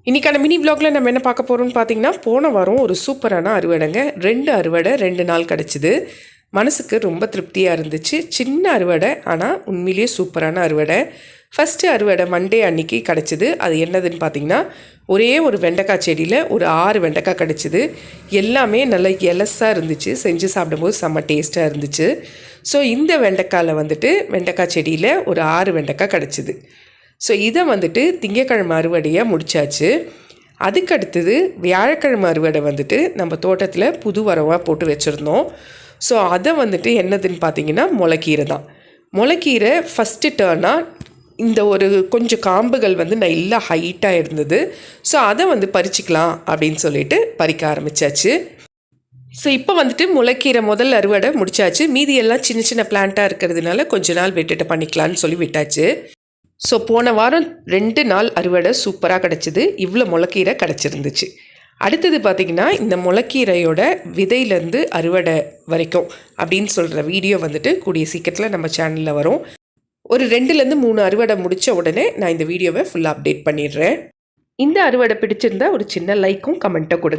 இன்றைக்கான மினி விலாகில் நம்ம என்ன பார்க்க போகிறோம்னு பார்த்தீங்கன்னா, போன வாரம் ஒரு சூப்பரான அறுவடைங்க. 2 அறுவடை 2 நாள் கிடச்சிது. மனசுக்கு ரொம்ப திருப்தியாக இருந்துச்சு. சின்ன அறுவடை, ஆனால் உண்மையிலேயே சூப்பரான அறுவடை. ஃபஸ்ட்டு அறுவடை மண்டே அன்றைக்கி கிடச்சிது. அது என்னதுன்னு பார்த்தீங்கன்னா, ஒரே ஒரு வெண்டைக்காய் செடியில் ஒரு 6 வெண்டைக்காய் கிடச்சிது. எல்லாமே நல்லா எலஸாக இருந்துச்சு. செஞ்சு சாப்பிடும்போது செம்ம டேஸ்ட்டாக இருந்துச்சு. ஸோ இந்த வெண்டைக்காயில் வெண்டைக்காய் செடியில் ஒரு 6 வெண்டைக்காய் கிடச்சிது. ஸோ இதை திங்கக்கிழமை அறுவடையாக முடித்தாச்சு. அதுக்கடுத்தது வியாழக்கிழமை அறுவடை நம்ம தோட்டத்தில் புது வரவாக போட்டு வச்சுருந்தோம். ஸோ அதை என்னதுன்னு பார்த்தீங்கன்னா முளைக்கீரை தான். முளைக்கீரை ஃபஸ்ட்டு டர்னாக இந்த ஒரு கொஞ்சம் காம்புகள் நல்லா ஹைட்டாக இருந்தது. ஸோ அதை பறிச்சிக்கலாம் அப்படின்னு சொல்லிட்டு பறிக்க ஆரம்பித்தாச்சு. ஸோ இப்போ முளைக்கீரை முதல் அறுவடை முடித்தாச்சு. மீதியெல்லாம் சின்ன சின்ன பிளான்ட்டாக இருக்கிறதுனால கொஞ்ச நாள் விட்டுட்டு பண்ணிக்கலான்னு சொல்லி விட்டாச்சு. ஸோ போன வாரம் 2 நாள் அறுவடை சூப்பராக கிடச்சிது. இவ்வளோ முளைக்கீரை கிடச்சிருந்துச்சு. அடுத்தது பார்த்திங்கன்னா, இந்த முளைக்கீரையோட விதையிலேருந்து அறுவடை வரைக்கும் அப்படின்னு சொல்கிற வீடியோ கூடிய சீக்கிரத்தில் நம்ம சேனலில் வரும். ஒரு 2லேருந்து 3 அறுவடை முடித்த உடனே நான் இந்த வீடியோவை ஃபுல்லாக அப்டேட் பண்ணிடுறேன். இந்த அறுவடை பிடிச்சிருந்தா ஒரு சின்ன லைக்கும் கமெண்ட்டை கொடுங்க.